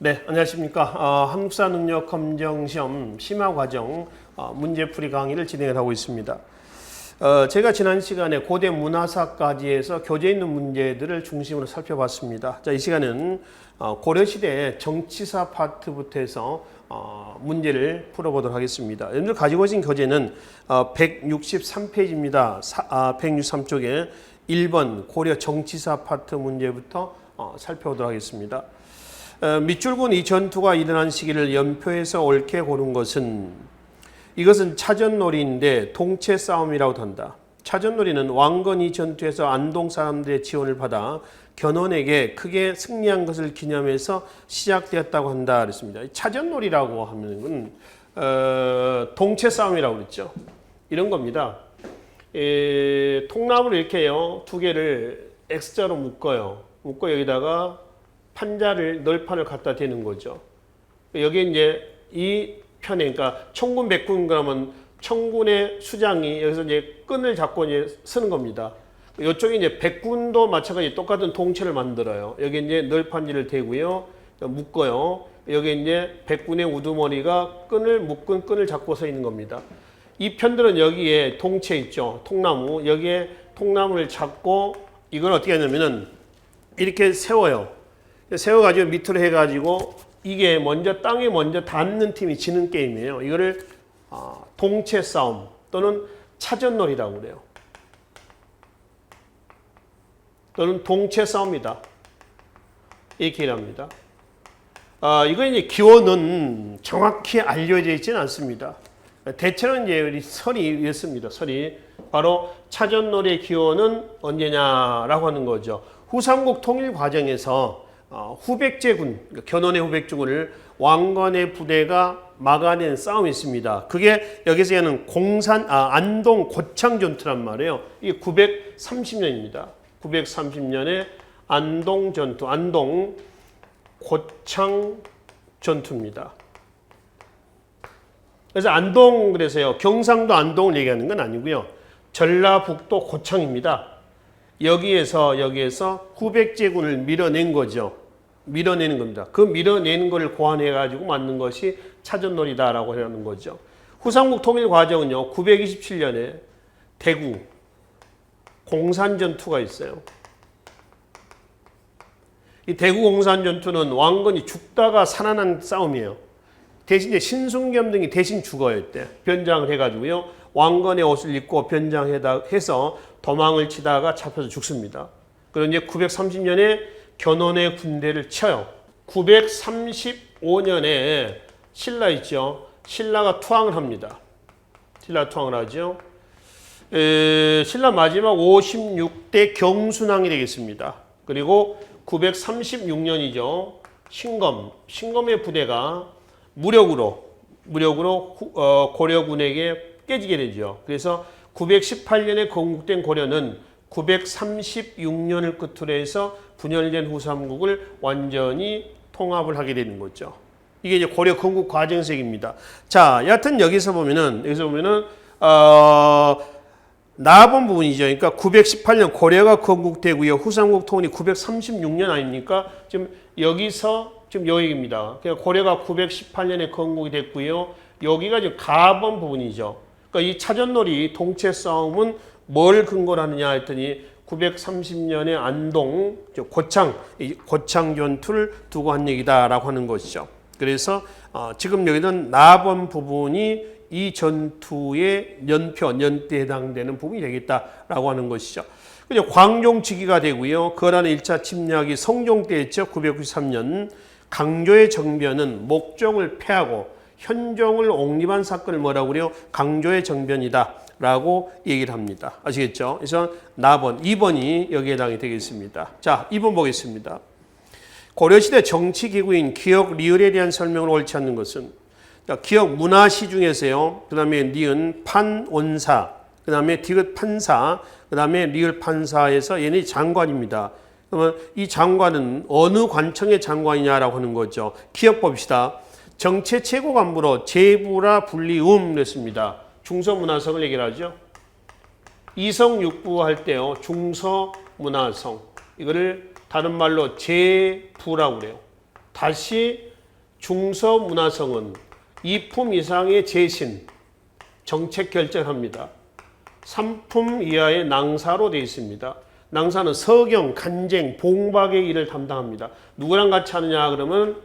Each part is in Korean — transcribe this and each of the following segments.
네, 안녕하십니까. 한국사 능력 검정 시험 심화 과정 문제풀이 강의를 진행을 하고 있습니다. 제가 지난 시간에 고대 문화사까지 해서 교재 있는 문제들을 중심으로 살펴봤습니다. 자, 이 시간은 고려시대 정치사 파트부터 해서 문제를 풀어보도록 하겠습니다. 여러분들 가지고 계신 교재는 163페이지입니다. 163쪽에 1번 고려 정치사 파트 문제부터 살펴보도록 하겠습니다. 밑줄군 이 전투가 일어난 시기를 연표해서 옳게 고른 것은 이것은 차전놀이인데 동체 싸움이라고 한다. 차전놀이는 왕건이 전투에서 안동 사람들의 지원을 받아 견훤에게 크게 승리한 것을 기념해서 시작되었다고 한다 그랬습니다. 차전놀이라고 하면은 동체 싸움이라고 그랬죠. 이런 겁니다. 통나무를 이렇게요, 두 개를 X자로 묶어요. 묶고 여기다가 판자를 널판을 갖다 대는 거죠. 여기 이제 이 편에, 그러니까 청군 백군 그러면 청군의 수장이 여기서 이제 끈을 잡고 이제 쓰는 겁니다. 이쪽에 이제 백군도 마찬가지 똑같은 동체를 만들어요. 여기 이제 널판지를 대고요, 묶어요. 여기 이제 백군의 우두머리가 묶은 끈을 잡고 서 있는 겁니다. 이 편들은 여기에 동체 있죠, 통나무. 여기에 통나무를 잡고 이걸 어떻게 하냐면은 이렇게 세워요. 세워가지고 밑으로 해가지고 이게 땅에 먼저 닿는 팀이 지는 게임이에요. 이거를 동체 싸움 또는 차전놀이라고 그래요. 또는 동체 싸움이다, 이렇게 일합니다. 이거 이제 기원은 정확히 알려져 있지는 않습니다. 대체로 이제 우리 설이 이렇습니다. 설이 바로 차전놀이의 기원은 언제냐라고 하는 거죠. 후삼국 통일 과정에서 후백제군, 그러니까 견훤의 후백제군을 왕건의 부대가 막아낸 싸움이 있습니다. 그게 여기서 얘는 안동 고창 전투란 말이에요. 이게 930년입니다. 930년에 안동 전투, 안동 고창 전투입니다. 그래서 안동, 그래서요, 경상도 안동을 얘기하는 건 아니고요, 전라북도 고창입니다. 여기에서 후백제군을 밀어낸 거죠. 밀어내는 겁니다. 그 밀어내는 것을 고안해가지고 만든 것이 차전놀이다라고 하는 거죠. 후삼국 통일 과정은요, 927년에 대구 공산전투가 있어요. 이 대구 공산전투는 왕건이 죽다가 살아난 싸움이에요. 대신 신순겸 등이 대신 죽어요. 이때 변장을 해가지고요, 왕건의 옷을 입고 변장해서 도망을 치다가 잡혀서 죽습니다. 그리고 이제 930년에 견훤의 군대를 쳐요. 935년에 신라 있죠. 신라가 투항을 합니다. 신라 투항을 하죠. 신라 마지막 56대 경순왕이 되겠습니다. 그리고 936년이죠. 신검의 부대가 무력으로 고려군에게 깨지게 되죠. 그래서 918년에 건국된 고려는 936년을 끝으로 해서 분열된 후삼국을 완전히 통합을 하게 되는 거죠. 이게 이제 고려 건국 과정에서 얘기입니다. 자, 여하튼 여기서 보면은 나본 부분이죠. 그러니까 918년 고려가 건국되고요, 후삼국 통일이 936년 아닙니까? 지금 여기서 지금 요 얘기입니다. 그러니까 고려가 918년에 건국이 됐고요, 여기가 지금 가본 부분이죠. 그러니까 이 차전놀이 동체 싸움은 뭘 근거로 하느냐 했더니 930년에 안동 고창 전투를 두고 한 얘기다라고 하는 것이죠. 그래서 지금 여기는 나번 부분이 이 전투의 연대에 해당되는 부분이 되겠다라고 하는 것이죠. 그죠? 광종치기가 되고요, 거란의 1차 침략이 성종 때였죠. 993년 강조의 정변은 목종을 패하고 현종을 옹립한 사건을 뭐라고 그래요? 강조의 정변이다 라고 얘기를 합니다. 아시겠죠? 그래서 나번, 2번이 여기에 해당이 되겠습니다. 자, 2번 보겠습니다. 고려시대 정치기구인 기역 리을에 대한 설명을 옳지 않는 것은, 기역 문화시 중에서요, 그 다음에 니은 판원사, 그 다음에 디귿 판사, 그 다음에 리을 판사에서 얘네 장관입니다. 그러면 이 장관은 어느 관청의 장관이냐라고 하는 거죠. 기억 봅시다. 정체 최고 간부로 제부라 분리음 그랬습니다. 중서문화성을 얘기를 하죠. 이성육부 할 때요, 중서문화성, 이거를 다른 말로 제부라고 그래요. 다시 중서문화성은 2품 이상의 재신, 정책 결정합니다. 3품 이하의 낭사로 되어 있습니다. 낭사는 서경, 간쟁, 봉박의 일을 담당합니다. 누구랑 같이 하느냐 그러면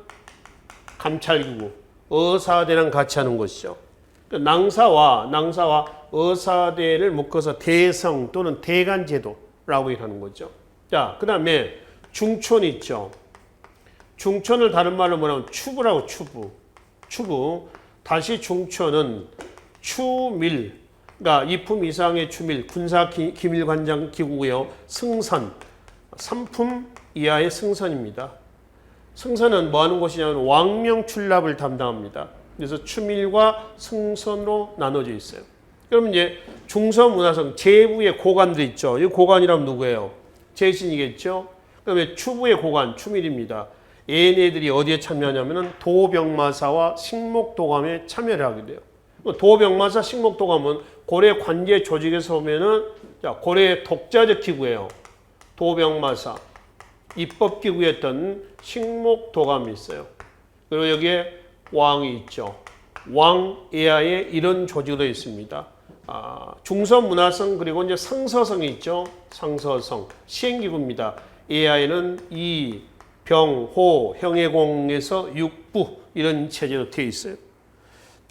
감찰기구, 어사대랑 같이 하는 것이죠. 낭사와 어사대를 묶어서 대성 또는 대간제도라고 하는 거죠. 자, 그 다음에 중촌 있죠. 중촌을 다른 말로 뭐냐면 추부라고 추부. 다시 중촌은 추밀, 그러니까 2품 이상의 추밀, 군사기밀관장 기구고요. 승선, 3품 이하의 승선입니다. 승선은 뭐 하는 곳이냐면 왕명출납을 담당합니다. 그래서 추밀과 승선으로 나눠져 있어요. 그러면 이제 중서문화성 제부의 고관들 있죠. 이 고관이라면 누구예요? 재신이겠죠. 그다음에 추부의 고관 추밀입니다. 얘네들이 어디에 참여하냐면은 도병마사와 식목도감에 참여를 하게 돼요. 도병마사, 식목도감은 고려 관제 조직에서 보면은 고려의 독자적 기구예요. 도병마사, 입법기구였던 식목도감이 있어요. 그리고 여기에 왕이 있죠. 왕 이하에 이런 조직도 있습니다. 중서문화성 그리고 이제 상서성이 있죠. 상서성 시행기구입니다. 이하에는 이, 병, 호, 형해공에서 육부 이런 체제로 되어 있어요.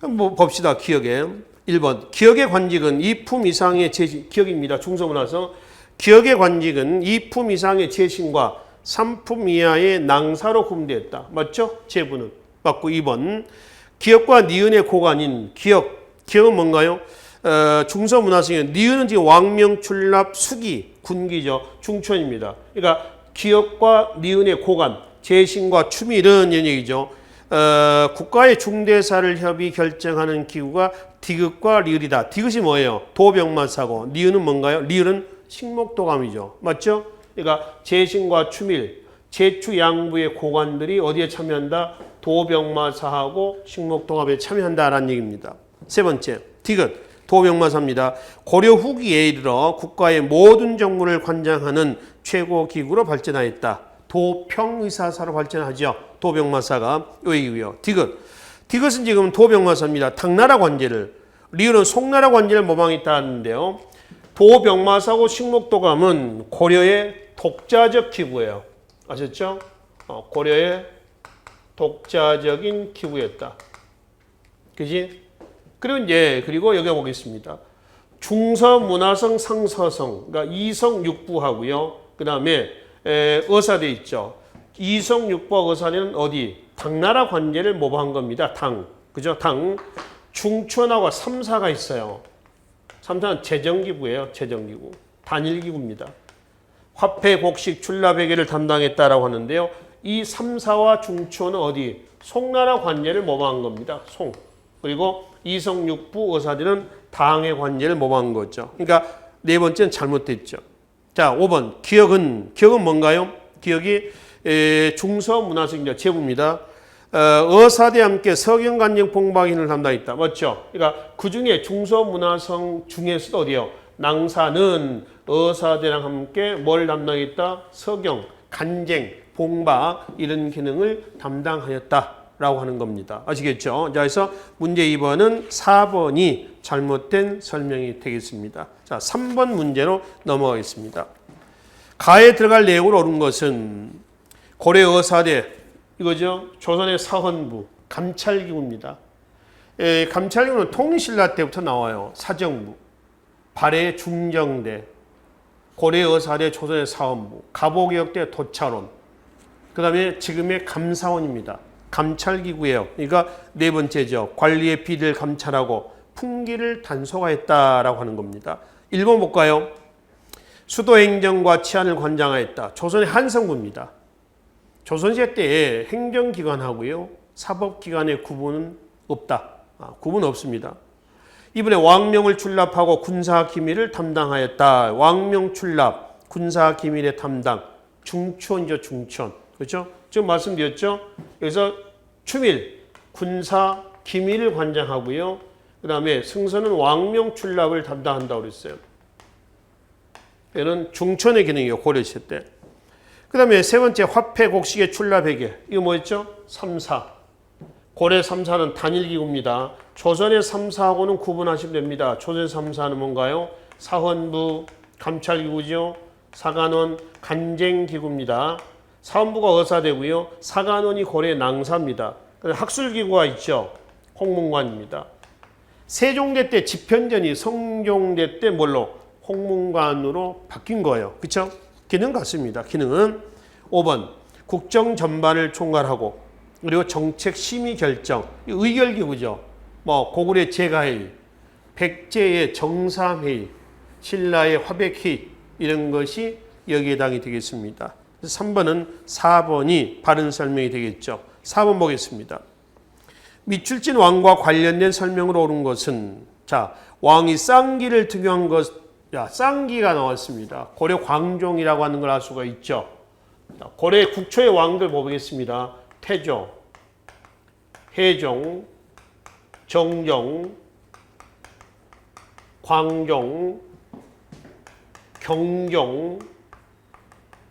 뭐 봅시다. 기억에 1번 기억의 관직은 2품 이상의 재신, 기억입니다. 중서문화성 기억의 관직은 2품 이상의 재신과 3품 이하의 낭사로 구분되었다. 맞죠? 제부는 맞고 2번 기억과 니은의 고관인 기억은 뭔가요? 중서문화성의 니은은 지금 왕명출납 수기 군기죠. 중촌입니다. 그러니까 기억과 니은의 고관 재신과 추밀은 이런 얘기죠. 국가의 중대사를 협의 결정하는 기구가 디귿과 리을이다. 디귿이 뭐예요? 도병마사고 니은은 뭔가요? 리을은 식목도감이죠. 맞죠? 그러니까 재신과 추밀, 제추 양부의 고관들이 어디에 참여한다? 도병마사하고 식목도감에 참여한다라는 얘기입니다. 세 번째, 디귿, 도병마사입니다. 고려 후기에 이르러 국가의 모든 정무를 관장하는 최고 기구로 발전하였다. 도평의사사로 발전하죠. 도병마사가 이 얘기고요. 디귿은 지금 도병마사입니다. 당나라 관제를, 리을은 송나라 관제를 모방했다는데요. 도병마사고 식목도감은 고려의 독자적 기구예요. 아셨죠? 고려의 독자적인 기구였다. 그지? 그리고 여기 보겠습니다. 중서문화성, 상서성, 그러니까 이성육부하고요. 그 다음에 어사대 있죠. 이성육부와 어사대는 어디? 당나라 관제를 모방한 겁니다. 그죠? 중천하고 3사가 있어요. 3사는 재정기구예요. 재정기구. 단일기구입니다. 화폐, 곡식, 출납회계를 담당했다라고 하는데요. 이 3사와 중초는 어디? 송나라 관제를 모방한 겁니다. 그리고 이성육부 어사대는 당의 관제를 모방한 거죠. 그러니까 네 번째는 잘못됐죠. 자, 5번 기억은 뭔가요? 기억이 중서문화성입니다. 제부입니다. 어사대 함께 서경간쟁 봉박인을 담당했다. 맞죠? 그러니까 그 중에 중서문화성 중에서도 어디요? 낭사는 어사대랑 함께 뭘 담당했다? 서경, 간쟁, 봉박 이런 기능을 담당하였다라고 하는 겁니다. 아시겠죠? 자, 그래서 문제 2번은 4번이 잘못된 설명이 되겠습니다. 자, 3번 문제로 넘어가겠습니다. 가에 들어갈 내용으로 옳은 것은 고려 어사대 이거죠. 조선의 사헌부, 감찰기구입니다. 감찰기구는 통일신라 때부터 나와요. 사정부, 발해 중정대, 고려 어사대, 조선의 사헌부, 갑오개혁 때 도찰원, 그 다음에 지금의 감사원입니다. 감찰기구예요. 그러니까 네 번째죠. 관리의 비리를 감찰하고 풍기를 단속화했다라고 하는 겁니다. 1번 볼까요? 수도행정과 치안을 관장하였다. 조선의 한성부입니다. 조선시대 때에 행정기관하고요. 사법기관의 구분은 없다. 구분 없습니다. 이번에 왕명을 출납하고 군사기밀을 담당하였다. 왕명 출납, 군사기밀의 담당, 중촌이죠. 중촌. 그렇죠? 지금 말씀드렸죠? 여기서 추밀, 군사기밀을 관장하고요. 그 다음에 승선은 왕명 출납을 담당한다고 그랬어요. 얘는 중촌의 기능이에요. 고려시대 때. 그 다음에 세 번째 화폐 곡식의 출납회계. 이거 뭐였죠? 3사. 고려 3사는 단일기구입니다. 조선의 3사하고는 구분하시면 됩니다. 조선의 3사는 뭔가요? 사헌부 감찰기구죠. 사관원 간쟁기구입니다. 사헌부가 어사되고요. 사관원이 고려의 낭사입니다. 학술기구가 있죠. 홍문관입니다. 세종대 때 집현전이 성종대 때 뭘로? 홍문관으로 바뀐 거예요. 그렇죠? 기능 같습니다. 기능은 5번 국정 전반을 총괄하고 그리고 정책 심의 결정, 의결기구죠. 뭐 고구려의 제가회의, 백제의 정사회의, 신라의 화백회의 이런 것이 여기에 해당이 되겠습니다. 3번은 4번이 바른 설명이 되겠죠. 4번 보겠습니다. 미출진 왕과 관련된 설명으로 옳은 것은 자 왕이 쌍기를 특유한 것, 쌍기가 나왔습니다. 고려 광종이라고 하는 걸 알 수가 있죠. 고려 국초의 왕들 보겠습니다. 태조, 해종, 정종, 광종, 경종,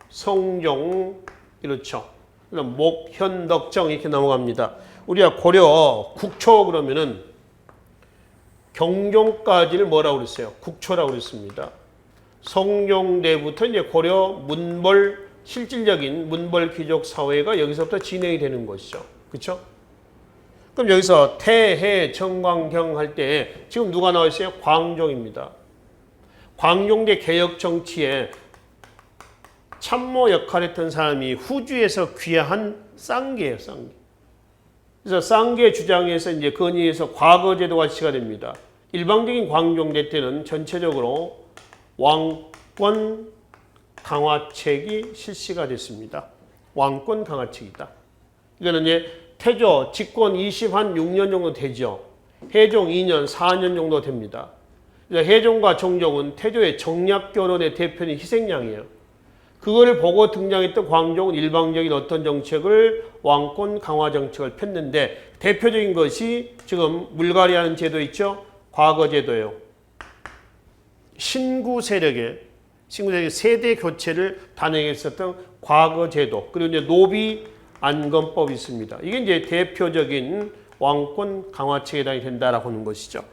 성종 이렇죠. 목, 현, 덕, 정 이렇게 넘어갑니다. 우리가 고려 국초 그러면은 경종까지를 뭐라고 그랬어요? 국초라고 그랬습니다. 성종대부터 이제 고려 문벌 실질적인 문벌 귀족 사회가 여기서부터 진행이 되는 것이죠. 그렇죠? 그럼 여기서 태해 정광경 할 때 지금 누가 나와 있어요? 광종입니다. 광종대 개혁 정치에 참모 역할을 했던 사람이 후주에서 귀화한 쌍계예요, 쌍계. 그래서 쌍계 주장에서 이제 건의해서 과거 제도가 시가 됩니다. 일방적인 광종대 때는 전체적으로 왕권 강화책이 실시가 됐습니다. 왕권 강화책이다. 이거는 이제 태조 집권 26년 정도 되죠. 해종 2년, 4년 정도 됩니다. 해종과 정종은 태조의 정략 결혼의 대표인 희생양이에요. 그거를 보고 등장했던 광종은 일방적인 어떤 정책을 왕권 강화 정책을 폈는데 대표적인 것이 지금 물갈이하는 제도 있죠. 과거 제도예요. 신구 세력의 세대 교체를 단행했었던 과거 제도. 그리고 이제 노비 안건법이 있습니다. 이게 이제 대표적인 왕권 강화책에 해당이 된다라고 하는 것이죠.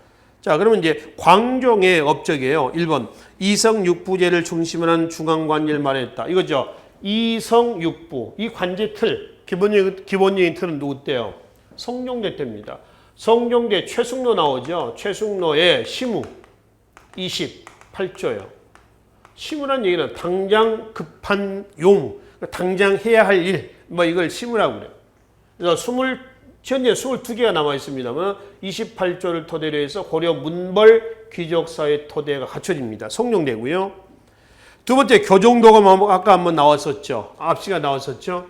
자, 그러면 이제 광종의 업적이에요. 1번. 이성육부제를 중심으로 한 중앙관제를 마련했다. 이거죠. 이성육부. 이 관제 틀. 기본적인 틀은 누구 때요? 성종대 때입니다. 성종대 최숙로 나오죠. 최숙로의 시무 28조예요. 시무란 얘기는 당장 급한 용, 당장 해야 할 일, 뭐 이걸 시무라고 그래요. 그래서 현재 22개가 남아 있습니다만 28조를 토대로 해서 고려 문벌 귀족사회 토대가 갖춰집니다. 성종대고요. 두 번째 교정도가 아까 한번 나왔었죠. 앞시가 나왔었죠.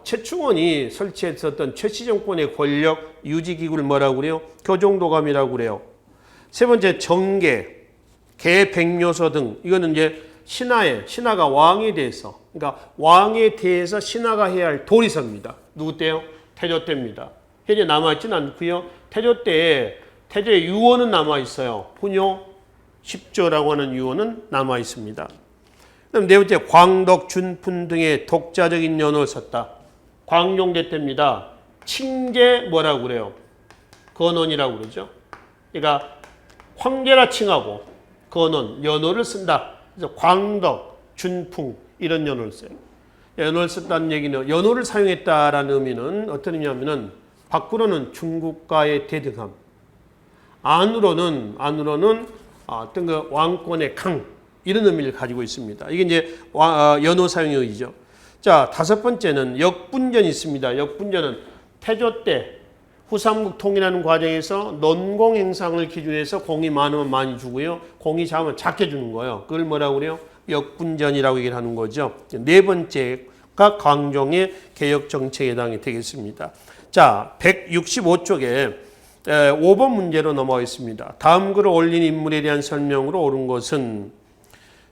최충원이 설치했었던 최씨 정권의 권력 유지기구를 뭐라고 그래요? 교정도감이라고 그래요. 세 번째 정계, 개백료소 등 이거는 이제 신하가 왕에 대해서 그러니까 왕에 대해서 신하가 해야 할 도리서입니다. 누구 때요? 태조 때입니다. 현재 남아있지는 않고요. 태조 때에 태조의 유언은 남아있어요. 훈요 10조라고 하는 유언은 남아있습니다. 그다음 네 번째 광덕, 준푼 등의 독자적인 연호를 썼다. 광종대 때입니다. 칭제 뭐라고 그래요? 건원이라고 그러죠. 그러니까 황제라 칭하고 건원, 연호를 쓴다. 그래서 광덕, 준풍 이런 연호를 써요. 연호를 썼다는 얘기는 연호를 사용했다라는 의미는 어떤 의미냐면은 밖으로는 중국과의 대등함, 안으로는 어떤 그 왕권의 강 이런 의미를 가지고 있습니다. 이게 이제 연호 사용의 의의죠. 자, 다섯 번째는 역분전이 있습니다. 역분전은 태조 때 후삼국 통일하는 과정에서 논공 행상을 기준해서 공이 많으면 많이 주고요. 공이 작으면 작게 주는 거예요. 그걸 뭐라고 그래요? 역분전이라고 얘기를 하는 거죠. 네 번째가 광종의 개혁 정책에 해당이 되겠습니다. 자, 165쪽에 5번 문제로 넘어가겠습니다. 다음 글을 올린 인물에 대한 설명으로 옳은 것은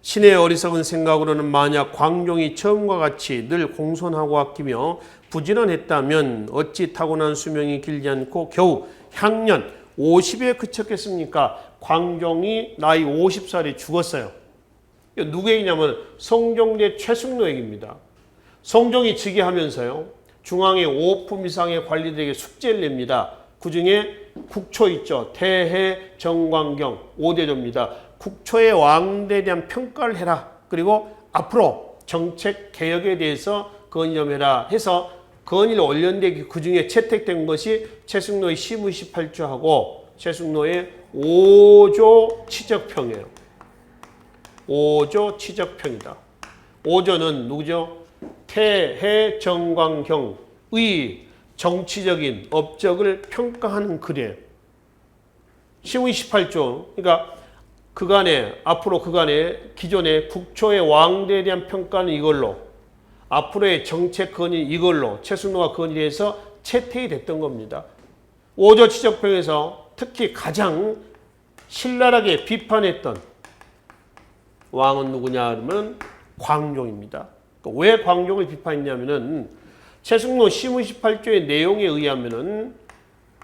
신의 어리석은 생각으로는 만약 광종이 처음과 같이 늘 공손하고 아끼며 부지런했다면 어찌 타고난 수명이 길지 않고 겨우 향년 50에 그쳤겠습니까? 광종이 나이 50살에 죽었어요. 누구 얘기냐면 성종대 최숙로 얘기입니다. 성종이 즉위하면서요. 중앙에 5품 이상의 관리들에게 숙제를 냅니다. 그 중에 국초 있죠. 태해, 정광경 5대조입니다. 국초의 왕대에 대한 평가를 해라. 그리고 앞으로 정책 개혁에 대해서 건의해라 해서 건의를 올렸는데 그 중에 채택된 것이 최승로의 시무 28조하고 최승로의 5조 치적평이에요. 5조 치적평이다. 5조는 누구죠? 태해 정광경의 정치적인 업적을 평가하는 글이에요. 시무 28조. 그러니까 앞으로 그간의 기존의 국초의 왕대에 대한 평가는 이걸로, 앞으로의 정책 건의 이걸로 최승로가 건의해서 채택이 됐던 겁니다. 5조 치적평에서 특히 가장 신랄하게 비판했던 왕은 누구냐 하면 광종입니다. 왜 광종을 비판했냐면은 최승로 시무 28조의 내용에 의하면은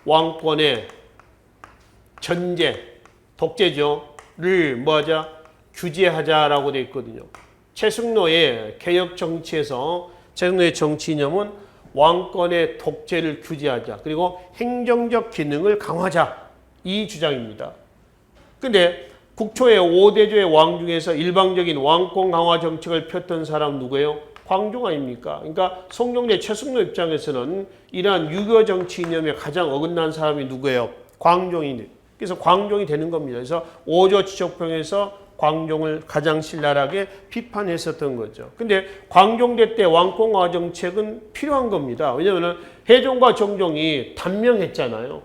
왕권의 전제, 독재죠를 뭐하자? 규제하자라고 되어 있거든요. 최승로의 개혁 정치에서 최승로의 정치 이념은 왕권의 독재를 규제하자. 그리고 행정적 기능을 강화하자. 이 주장입니다. 근데 국초의 5대조의 왕 중에서 일방적인 왕권 강화 정책을 폈던 사람 누구예요? 광종 아닙니까? 그러니까 송정래 최승로 입장에서는 이러한 유교 정치 이념에 가장 어긋난 사람이 누구예요? 광종이. 그래서 광종이 되는 겁니다. 그래서 5조 치적평에서 광종을 가장 신랄하게 비판했었던 거죠. 근데 광종대 때 왕권 강화 정책은 필요한 겁니다. 왜냐하면 해종과 정종이 단명했잖아요.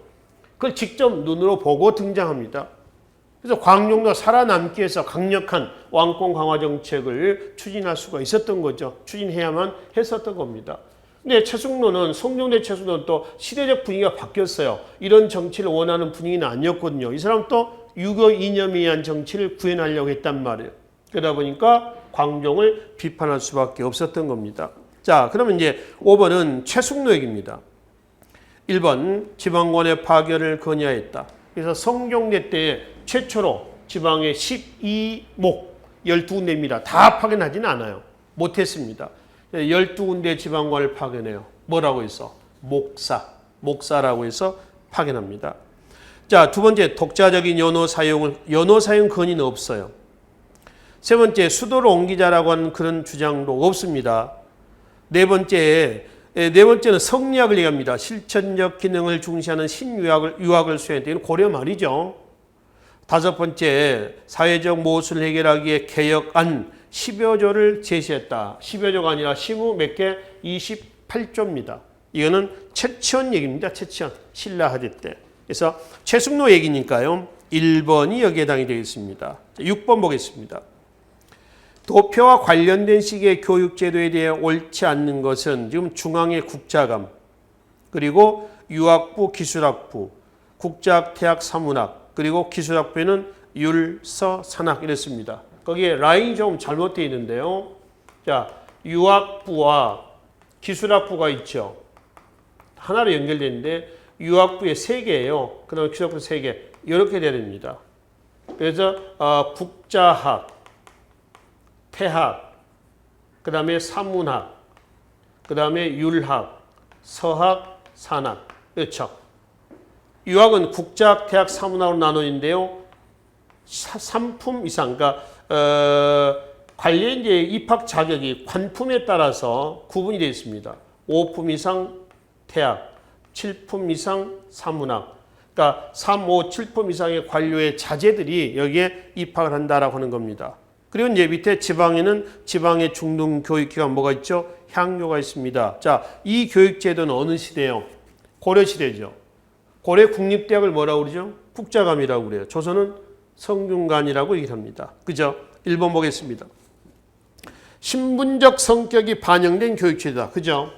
그걸 직접 눈으로 보고 등장합니다. 그래서 광종도 살아남기 위해서 강력한 왕권 강화 정책을 추진할 수가 있었던 거죠. 추진해야만 했었던 겁니다. 근데 최승로는, 송정래 최승로는 또 시대적 분위기가 바뀌었어요. 이런 정치를 원하는 분위기는 아니었거든요. 이 사람 또 유교 이념에 의한 정치를 구현하려고 했단 말이에요. 그러다 보니까 광종을 비판할 수밖에 없었던 겁니다. 자, 그러면 이제 5번은 최승로 얘기입니다. 1번 지방권의 파견을 건의하였다. 그래서 성종대 때 최초로 지방의 12목 12군데입니다. 다 파견하지는 않아요. 못했습니다. 12군데 지방관을 파견해요. 뭐라고 해서? 목사라고 해서 파견합니다. 자, 두 번째 독자적인 연호 사용 건의는 없어요. 세 번째 수도를 옮기자라고 하는 그런 주장도 없습니다. 네 번째는 성리학을 얘기합니다. 실천적 기능을 중시하는 신유학을 수행했다. 이건 고려 말이죠. 다섯 번째, 사회적 모순을 해결하기에 개혁안 10여 조를 제시했다. 10여 조가 아니라 시무 몇 개? 28조입니다. 이거는 최치원 얘기입니다. 최치원. 신라하대 때. 그래서 최승로 얘기니까요. 1번이 여기에 해당이 되어 있습니다. 6번 보겠습니다. 도표와 관련된 시기의 교육제도에 대해 옳지 않는 것은 지금 중앙의 국자감, 그리고 유학부, 기술학부, 국자학, 태학, 사문학, 그리고 기술학부에는 율서, 산학 이랬습니다. 거기에 라인이 좀 잘못되어 있는데요. 자, 유학부와 기술학부가 있죠. 하나로 연결되는데 유학부에 3개예요. 그 다음에 기술학부 3개. 이렇게 되야 됩니다. 그래서 국자학, 태학, 그 다음에 사문학, 그 다음에 율학, 서학, 산학. 그렇죠. 유학은 국자학, 태학, 사문학으로 나누는데요. 3품 이상, 그러니까 관련 이제 입학 자격이 관품에 따라서 구분이 되어 있습니다. 5품 이상 태학, 7품 이상 사문학. 그러니까 3, 5, 7품 이상의 관료의 자제들이 여기에 입학을 한다라고 하는 겁니다. 그리고 이제 밑에 지방에는 지방의 중등 교육기관 뭐가 있죠? 향교가 있습니다. 자, 이 교육제도는 어느 시대예요? 고려시대죠. 고려 국립대학을 뭐라고 그러죠? 국자감이라고 그래요. 조선은 성균관이라고 얘기합니다. 그죠? 1번 보겠습니다. 신분적 성격이 반영된 교육제도다. 그죠?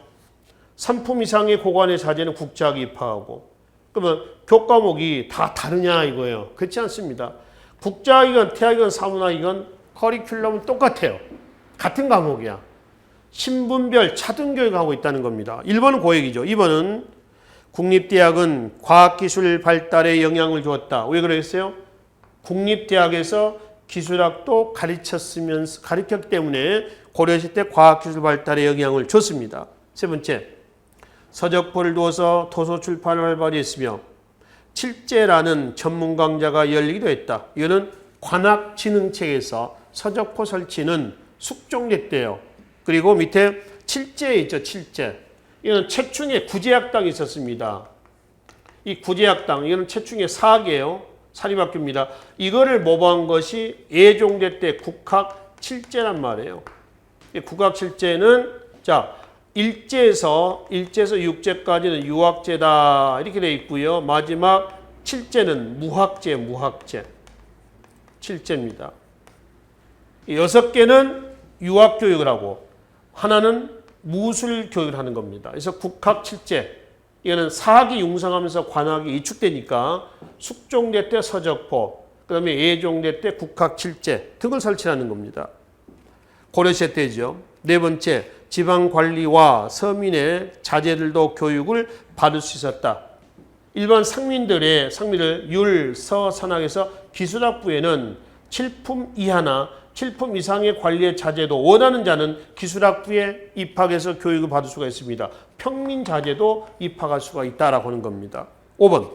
3품 이상의 고관의 자제는 국자학에 입학하고, 그러면 교과목이 다 다르냐 이거예요. 그렇지 않습니다. 국자학이건 태학이건 사문학이건 커리큘럼은 똑같아요. 같은 과목이야. 신분별 차등 교육하고 있다는 겁니다. 1번은 그 얘기죠. 2번은 국립대학은 과학기술 발달에 영향을 주었다. 왜 그러겠어요? 국립대학에서 기술학도 가르쳤기 때문에 고려시대 때 과학기술 발달에 영향을 줬습니다. 세 번째, 서적포를 두어서 도서 출판을 활발히 했으며 칠제라는 전문 강좌가 열리기도 했다. 이거는 관악진흥책에서 서적포 설치는 숙종됐대요. 그리고 밑에 칠제 있죠. 칠제. 이거는 최충의 구제학당이 있었습니다. 이 구제학당, 이거는 최충의 사계예요. 사립학교입니다. 이거를 모방한 것이 예종대 때 국학 칠제란 말이에요. 이 국학 칠제는 자 일제에서 육제까지는 유학제다 이렇게 되어 있고요. 마지막 칠제는 무학제. 칠제입니다. 6개는 유학교육을 하고 하나는 무술교육을 하는 겁니다. 그래서 국학 칠제 이거는 사학이 융성하면서 관학이 이축되니까 숙종대 때 서적포, 그 다음에 예종대 때 국학 칠제 등을 설치하는 겁니다. 고려시대 때죠. 네 번째, 지방관리와 서민의 자제들도 교육을 받을 수 있었다. 일반 상민들 율, 서, 산학에서 기술학부에는 7품 이하나 7품 이상의 관리의 자제도 원하는 자는 기술학부에 입학해서 교육을 받을 수가 있습니다. 평민 자제도 입학할 수가 있다라고 하는 겁니다. 5번,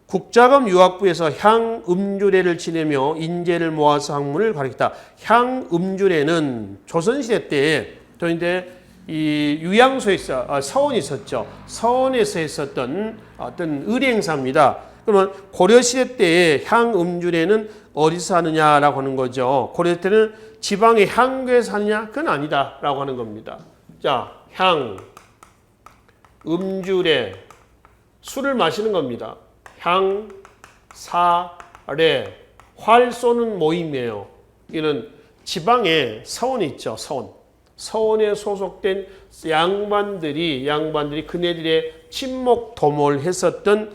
국자금 유학부에서 향음주례를 지내며 인재를 모아서 학문을 가르쳤다. 향음주례는 조선시대 때에 또 이제 이 유양소에서 서원이 있었죠. 서원에서 했었던 어떤 의례 행사입니다. 그러면 고려시대 때에 향음주례는 어디서 하느냐라고 하는 거죠. 고려시대 때는 지방의 향교에서 하느냐? 그건 아니다라고 하는 겁니다. 자, 향, 음주례, 술을 마시는 겁니다. 향, 사, 레, 활 쏘는 모임이에요. 이는 지방에 서원이 있죠. 서원에 소속된 양반들이 그네들의 친목 도모를 했었던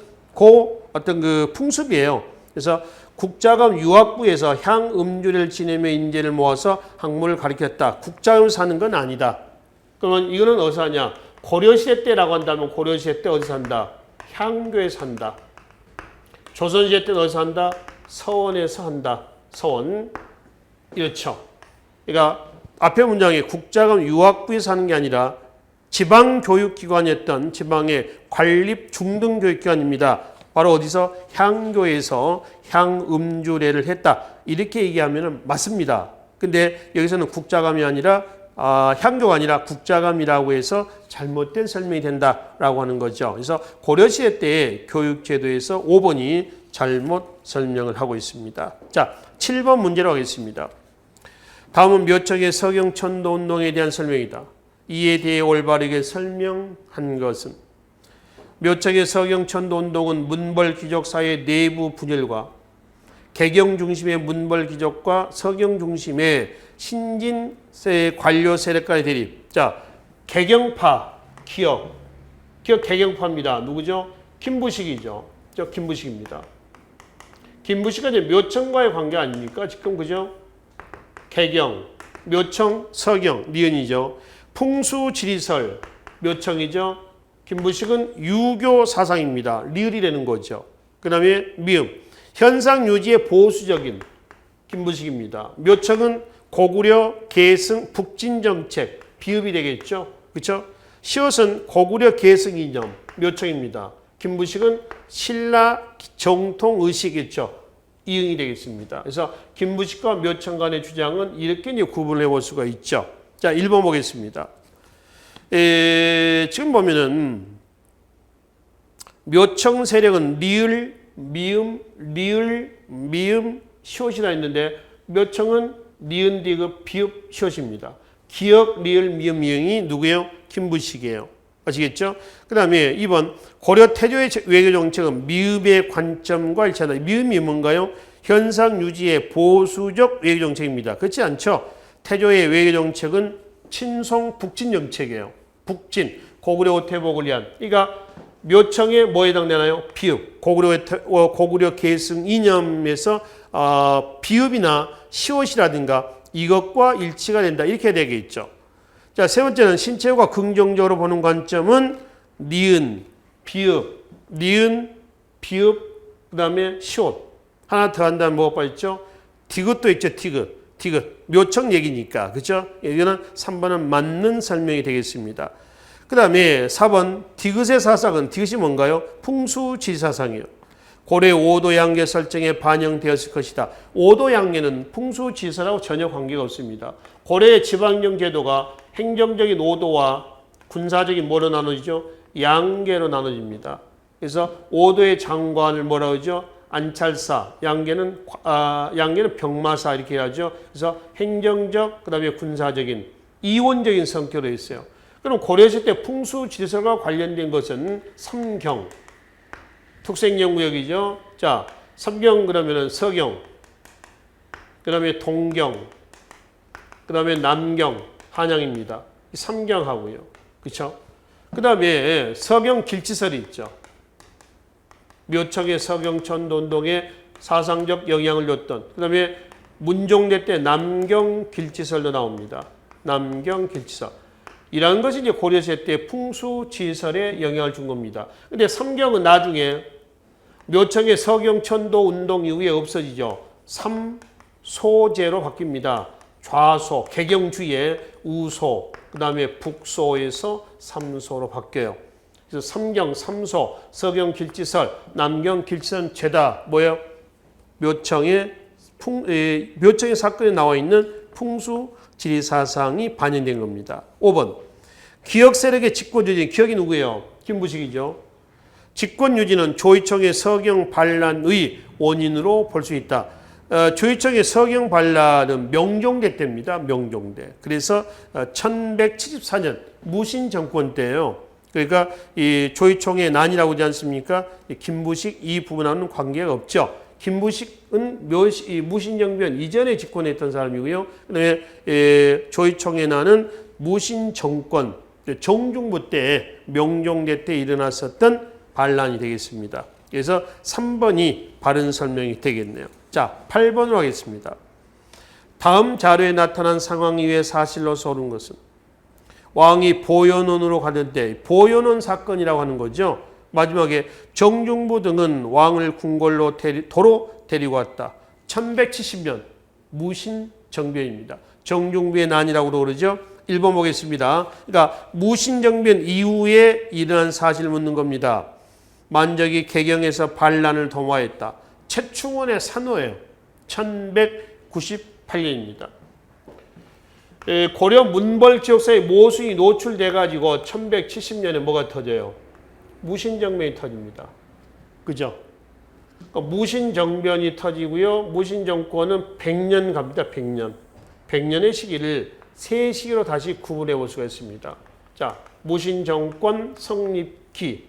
어떤 그 풍습이에요. 그래서 국자금 유학부에서 향음주례를 지내며 인재를 모아서 학문을 가르쳤다. 국자금에서 하는 건 아니다. 그러면 이거는 어디서 하냐? 고려시대 때라고 한다면 고려시대 때 어디서 한다? 향교에서 한다. 조선시대 때는 어디서 한다? 서원에서 한다. 서원. 이렇죠. 그러니까 앞에 문장에 국자금 유학부에서 하는 게 아니라 지방교육기관이었던 지방의 관립 중등교육기관입니다. 바로 어디서? 향교에서 향음주례를 했다. 이렇게 얘기하면 맞습니다. 근데 여기서는 국자감이 아니라 향교가 아니라 국자감이라고 해서 잘못된 설명이 된다라고 하는 거죠. 그래서 고려시대 때의 교육제도에서 5번이 잘못 설명을 하고 있습니다. 자, 7번 문제로 하겠습니다. 다음은 묘척의 서경천도운동에 대한 설명이다. 이에 대해 올바르게 설명한 것은 묘척의 서경천도운동은 문벌귀족사의 내부 분열과 개경 중심의 문벌귀족과 서경 중심의 신진세의 관료 세력과의 대립. 자, 개경파, 기억 개경파입니다. 누구죠? 김부식이죠. 김부식입니다. 김부식은 이제 묘청과의 관계 아닙니까? 지금 그죠? 개경, 묘청, 서경, 니은이죠. 풍수지리설, 묘청이죠. 김부식은 유교 사상입니다. 리을이라는 거죠. 그 다음에 미음, 현상 유지의 보수적인 김부식입니다. 묘청은 고구려, 계승, 북진 정책, 비읍이 되겠죠. 그렇죠? 시옷은 고구려 계승 이념, 묘청입니다. 김부식은 신라 정통 의식이죠. 이응이 되겠습니다. 그래서 김부식과 묘청 간의 주장은 이렇게 이제 구분해 볼 수가 있죠. 자, 1번 보겠습니다. 지금 보면은 묘청 세력은 리을, 미음, 시옷이나 있는데 묘청은 니은, 디귿, 비읍, 시옷입니다. 기역, 리을, 미음, 미응이 누구예요? 김부식이에요. 아시겠죠? 그 다음에 2번 고려 태조의 외교정책은 미음의 관점과 일치한다. 미음이 뭔가요? 현상 유지의 보수적 외교정책입니다. 그렇지 않죠? 태조의 외교정책은 친송 북진 정책이에요. 북진, 고구려 오태복을 위한. 그러니까 묘청에 뭐에 해당되나요? 비읍. 고구려 계승 이념에서 비읍이나 시옷이라든가 이것과 일치가 된다. 이렇게 되겠죠. 자, 세 번째는 신체가 긍정적으로 보는 관점은 니은, 비읍, 그 다음에 시옷. 하나 더 한다면 뭐가 빠졌죠? 디귿도 있죠, 디귿. 묘청 얘기니까. 그죠? 이거는 3번은 맞는 설명이 되겠습니다. 그 다음에 4번 디귿의 사상은 디귿이 뭔가요? 풍수지리사상이에요. 고래 5도 양계 설정에 반영되었을 것이다. 5도 양계는 풍수지리사라고 전혀 관계가 없습니다. 고려의 지방령 제도가 행정적인 5도와 군사적인 뭐로 나눠지죠? 양계로 나눠집니다. 그래서 5도의 장관을 뭐라고 하죠? 안찰사, 양계는 병마사 이렇게 하죠. 그래서 행정적, 그 다음에 군사적인, 이원적인 성격으로 있어요. 그럼 고려했을 때 풍수지리사가 관련된 것은 삼경, 특색연구역이죠. 자, 삼경 그러면은 서경, 그 다음에 동경, 그 다음에 남경, 한양입니다. 이 삼경하고요. 그렇죠? 그 다음에 서경 길지설이 있죠. 묘청의 서경천도 운동에 사상적 영향을 줬던, 그 다음에 문종대 때 남경 길지설도 나옵니다. 남경 길지설. 이라는 것이 이제 고려시대 때 풍수지설에 영향을 준 겁니다. 근데 삼경은 나중에 묘청의 서경천도 운동 이후에 없어지죠. 삼소제로 바뀝니다. 좌소, 개경주의 우소, 그 다음에 북소에서 삼소로 바뀌어요. 그래서 삼경, 삼소, 서경 길지설, 남경 길지설 죄다 뭐예요? 묘청의 사건에 나와 있는 풍수지리사상이 반영된 겁니다. 5번 기역세력의 집권유진, 기역이 누구예요? 김부식이죠. 집권유진은 조이청의 서경 반란의 원인으로 볼 수 있다. 조이청의 서경 반란은 명종대 때입니다. 명종대. 그래서 1174년 무신 정권 때예요. 그러니까 이 조이총의 난이라고 하지 않습니까? 김부식 이 부분하고는 관계가 없죠. 김부식은 무신정변 이전에 집권했던 사람이고요. 그다음에 조이총의 난은 무신 정권 정중부 때 명종대 때 일어났었던 반란이 되겠습니다. 그래서 3번이 바른 설명이 되겠네요. 자, 8번으로 하겠습니다. 다음 자료에 나타난 상황 이외의 사실로서 옳은 것은 왕이 보현원으로 가던 때, 보현원 사건이라고 하는 거죠. 마지막에 정중부 등은 왕을 궁궐로 도로 데리고 왔다. 1170년 무신정변입니다. 정중부의 난이라고 그러죠. 1번 보겠습니다. 그러니까 무신정변 이후에 일어난 사실을 묻는 겁니다. 만적이 개경에서 반란을 도모하였다. 최충원의 산호예요. 1198년입니다. 고려 문벌 지역사에 모순이 노출돼 가지고 1170년에 뭐가 터져요? 무신정변이 터집니다. 그죠? 그러니까 무신정변이 터지고요. 무신정권은 100년 갑니다. 100년. 100년의 시기를 세 시기로 다시 구분해 볼 수가 있습니다. 자, 무신정권 성립기,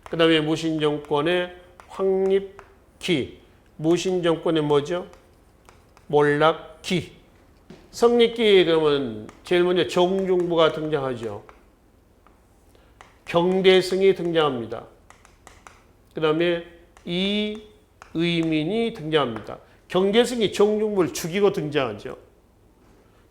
그 다음에 무신정권의 확립기, 무신정권의 뭐죠? 몰락기. 성립기 그러면 제일 먼저 정중부가 등장하죠. 경대승이 등장합니다. 그 다음에 이의민이 등장합니다. 경대승이 정중부를 죽이고 등장하죠.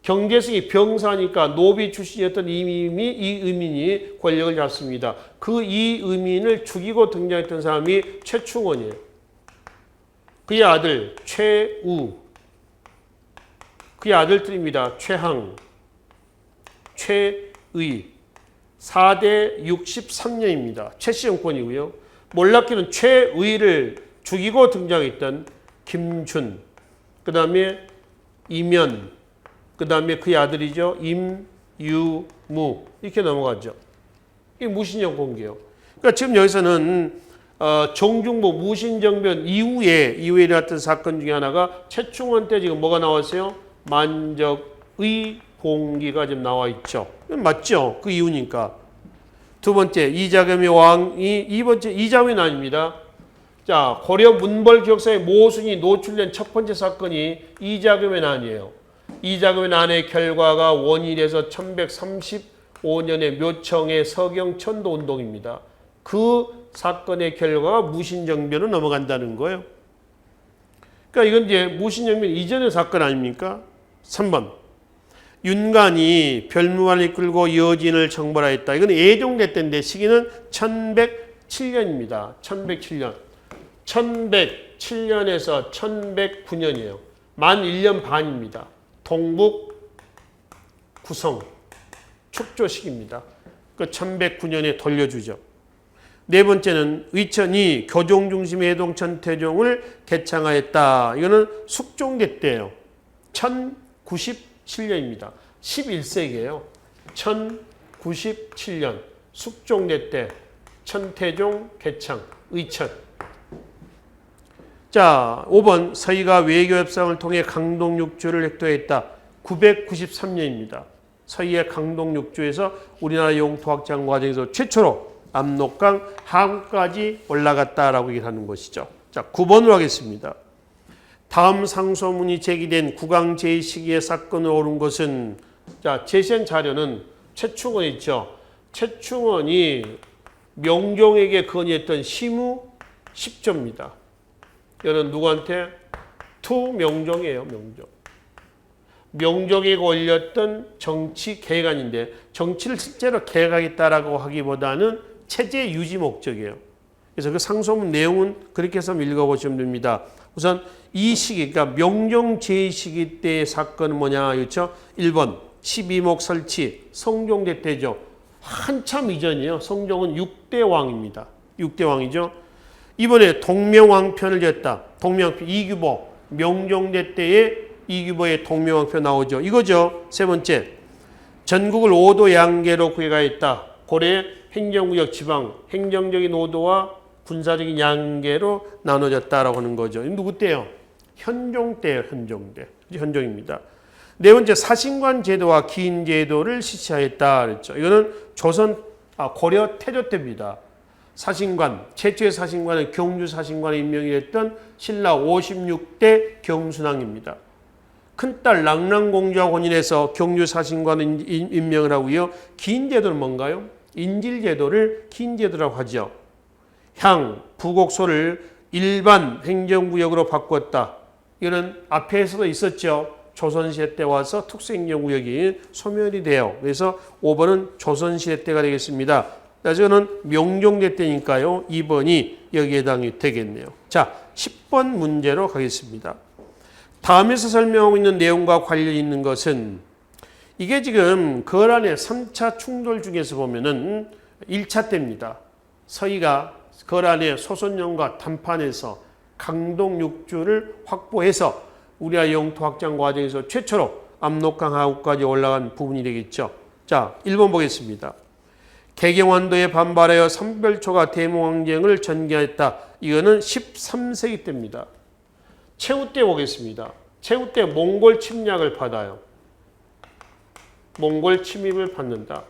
경대승이 병사니까 노비 출신이었던 이의민이 권력을 잡습니다. 그 이의민을 죽이고 등장했던 사람이 최충원이에요. 그의 아들 최우, 그의 아들들입니다. 최항, 최의, 4대 63년입니다. 최씨 정권이고요. 몰락기는 최의를 죽이고 등장했던 김준, 그 다음에 이면, 그 다음에 그의 아들이죠. 임유무 이렇게 넘어가죠. 이게 무신정권이에요. 그러니까 지금 여기서는 정중부 무신정변 이후에 일어났던 사건 중에 하나가 최충원 때 지금 뭐가 나왔어요? 만적의 봉기가 지금 나와 있죠. 맞죠? 그 이유니까. 두 번째, 이자겸의 왕이, 이번째, 이자겸의 난입니다. 자, 고려 문벌 기록사에 모순이 노출된 첫 번째 사건이 이자겸의 난이에요. 이자겸의 난의 결과가 원인이 돼서 1135년에 묘청의 서경천도 운동입니다. 그 사건의 결과가 무신정변으로 넘어간다는 거예요. 그러니까 이건 이제 무신정변 이전의 사건 아닙니까? 3번. 윤관이 별무관을 이끌고 여진을 정벌하였다. 이건 예종대 때인데 시기는 1107년입니다. 1107년. 1107년에서 1109년이에요. 만 1년 반입니다. 동북 구성 축조 시기입니다. 그 1109년에 돌려주죠. 네 번째는 의천이 교종 중심의 해동천 태종을 개창하였다. 이거는 숙종대 때예요. 1097년입니다. 11세기예요. 1097년 숙종대 때 천태종 개창 의천. 자, 5번 서희가 외교협상을 통해 강동육주를 획도했다. 993년입니다. 서희의 강동육주에서 우리나라 영토 확장 과정에서 최초로 압록강 하구까지 올라갔다라고 얘기하는 것이죠. 자, 9번으로 하겠습니다. 다음 상소문이 제기된 국왕 제위 시기의 사건으로 오른 것은, 자, 제시한 자료는 최충원 있죠. 최충원이 명종에게 건의했던 시무 10조입니다. 이거는 누구한테? 투 명종이에요. 명종. 명종에게 올렸던 정치 계획안인데 정치를 실제로 계획하겠다라고 하기보다는 체제 유지 목적이에요. 그래서 그 상소문 내용은 그렇게 해서 읽어보시면 됩니다. 우선 이 시기, 그러니까 명종 제위 시기 때의 사건은 뭐냐, 그렇죠? 1번 12목 설치, 성종대 때죠. 한참 이전이에요. 성종은 6대 왕입니다. 6대 왕이죠. 이번에 동명왕편을 졌다. 동명왕편 이규보, 명종대 때의 이규보의 동명왕편 나오죠. 이거죠. 세 번째, 전국을 5도 양계로 구획하였다. 고래 행정구역 지방, 행정적인 5도와 군사적인 양계로 나눠졌다라고 하는 거죠. 누구 때요? 현종 때예요. 현종 때. 현종입니다. 네 번째, 사신관 제도와 기인 제도를 실시하였다 그랬죠. 이거는 고려 태조 때입니다. 사신관, 최초의 사신관은 경주 사신관에 임명이 됐던 신라 56대 경순왕입니다. 큰딸 랑랑공주와 혼인해서 경주 사신관을 임명을 하고요. 기인 제도는 뭔가요? 인질 제도를 기인 제도라고 하죠. 향, 부곡소를 일반 행정구역으로 바꿨다. 이거는 앞에서도 있었죠. 조선시대 때 와서 특수행정구역이 소멸이 돼요. 그래서 5번은 조선시대 때가 되겠습니다. 저는 명종대 때니까요. 2번이 여기에 해당이 되겠네요. 자, 10번 문제로 가겠습니다. 다음에서 설명하고 있는 내용과 관련 있는 것은, 이게 지금 거란의 3차 충돌 중에서 보면은 1차 때입니다. 서희가 거란의 소선영과谈판에서 강동육주를 확보해서 우리나라 영토 확장 과정에서 최초로 압록강 하구까지 올라간 부분이 되겠죠. 자, 1번 보겠습니다. 개경환도에 반발하여 삼별초가 대몽항쟁을 전개했다. 이거는 13세기 때입니다. 최후 때 보겠습니다. 최후 때 몽골 침략을 받아요. 몽골 침입을 받는다.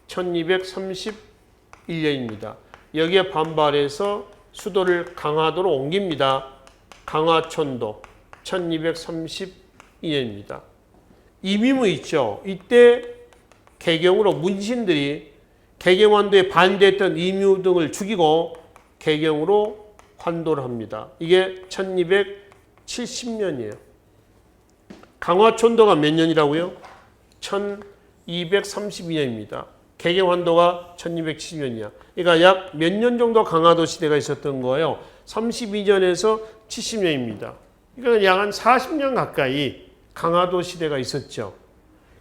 1231년입니다. 여기에 반발해서 수도를 강화도로 옮깁니다. 강화촌도 1232년입니다. 이미무 있죠. 이때 개경으로 문신들이 개경환도에 반대했던 이미무 등을 죽이고 개경으로 환도를 합니다. 이게 1270년이에요. 강화촌도가 몇 년이라고요? 1232년입니다. 개경환도가 1270년이야. 그러니까 약 몇 년 정도 강화도 시대가 있었던 거예요. 32년에서 70년입니다. 그러니까 약 한 40년 가까이 강화도 시대가 있었죠.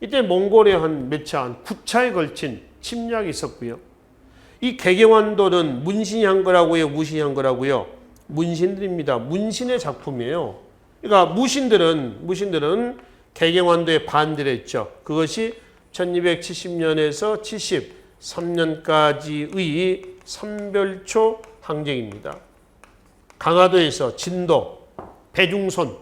이때 몽골의 한 몇 차, 한 9차에 걸친 침략이 있었고요. 이 개경환도는 문신이 한 거라고요? 무신이 한 거라고요? 문신들입니다. 문신의 작품이에요. 그러니까 무신들은 개경환도에 반대를 했죠. 그것이 1270년에서 73년까지의 삼별초 항쟁입니다. 강화도에서 진도, 배중손,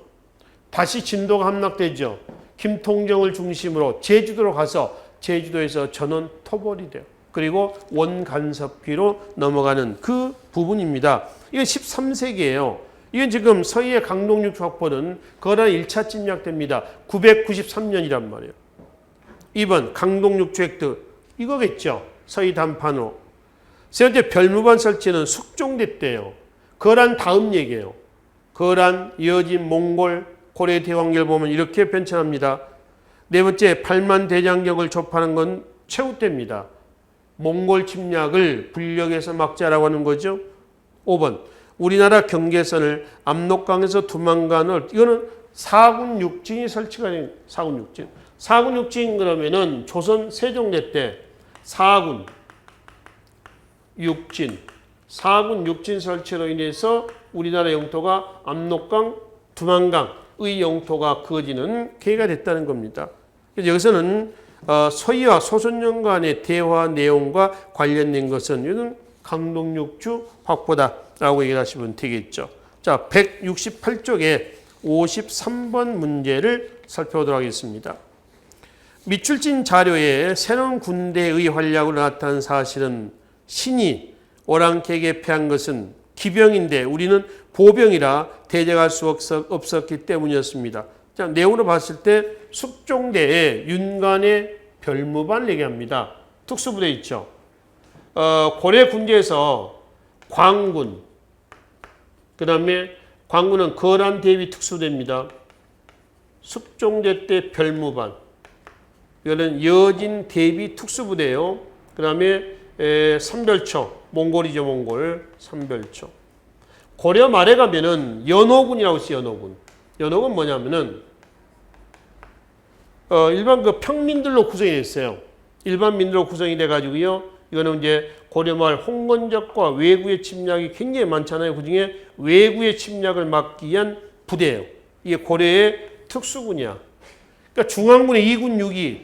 다시 진도가 함락되죠. 김통정을 중심으로 제주도로 가서 제주도에서 전원 토벌이 돼요. 그리고 원간섭기로 넘어가는 그 부분입니다. 이건 13세기예요. 이건 지금 서희의 강동육주 확보는 거란 1차 침략됩니다. 993년이란 말이에요. 2번 강동육주 획득 이거겠죠. 서희 단판으로. 세 번째 별무반 설치는 숙종대 때예요. 거란 다음 얘기예요. 거란, 이어진 몽골, 고려 대왕계를 보면 이렇게 변천합니다. 네 번째 팔만 대장경을 접하는 건 최후 때입니다. 몽골 침략을 불력에서 막자라고 하는 거죠. 5번 우리나라 경계선을 압록강에서 두만간을, 이거는 사군 육진이 설치가 된 사군 육진. 사군 육진 그러면은 조선 세종대 때 4군, 육진, 4군 육진 설치로 인해서 우리나라 영토가 압록강, 두만강의 영토가 그어지는 계기가 됐다는 겁니다. 그래서 여기서는 서희와 소선영 간의 대화 내용과 관련된 것은 이는 강동육주 확보다라고 얘기를 하시면 되겠죠. 자, 168쪽에 53번 문제를 살펴보도록 하겠습니다. 밑줄진 자료에 새로운 군대의 활약으로 나타난 사실은 신이 오랑캐에게 패한 것은 기병인데 우리는 보병이라 대적할 수 없었기 때문이었습니다. 자, 내용으로 봤을 때 숙종대에 윤관의 별무반을 얘기합니다. 특수부대 있죠. 고려 군대에서 광군, 그 다음에 광군은 거란 대비 특수대입니다. 숙종대 때 별무반, 이거는 여진 대비 특수부대예요. 그 다음에 삼별초, 몽골이죠, 몽골 삼별초. 고려 말에 가면은 연호군이라고 있어요. 연호군. 연호군 뭐냐면은 일반 그 평민들로 구성이 됐어요. 일반 민들로 구성이 돼가지고요. 이거는 이제 고려 말 홍건적과 외구의 침략이 굉장히 많잖아요. 그 중에 외구의 침략을 막기 위한 부대예요. 이게 고려의 특수군이야. 그러니까 중앙군의 2군 6위,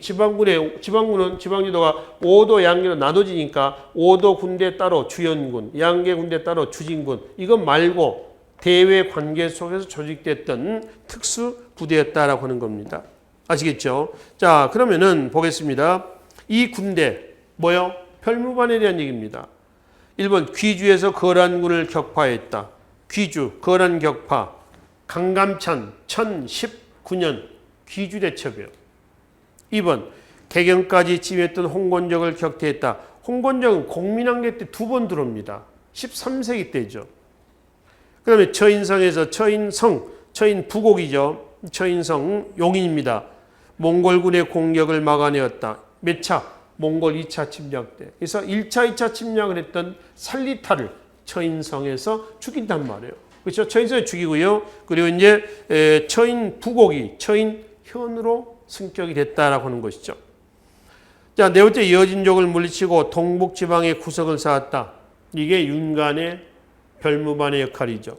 지방군은 지방지도가 5도 양계로 나눠지니까 5도 군대 따로 주연군, 양계 군대 따로 주진군. 이것 말고 대외 관계 속에서 조직됐던 특수 부대였다라고 하는 겁니다. 아시겠죠? 자, 그러면은 보겠습니다. 이 군대 뭐요? 별무반에 대한 얘기입니다. 1번 귀주에서 거란군을 격파했다. 귀주, 거란 격파. 강감찬 1019년 귀주 대첩이요. 2번 개경까지 침했던 홍건적을 격퇴했다. 홍건적은 공민왕대 때 2번 들어옵니다. 13세기 때죠. 그 다음에 처인성에서 처인 부곡이죠. 처인성 용인입니다. 몽골군의 공격을 막아내었다. 몇 차? 몽골 2차 침략 때. 그래서 1차, 2차 침략을 했던 살리타를 처인성에서 죽인단 말이에요. 그렇죠? 처인성에 죽이고요. 그리고 이제 처인 부곡이 처인현으로 승격이 됐다라고 하는 것이죠. 자, 네 번째 여진족을 물리치고 동북지방의 구석을 쌓았다. 이게 윤관의 별무반의 역할이죠.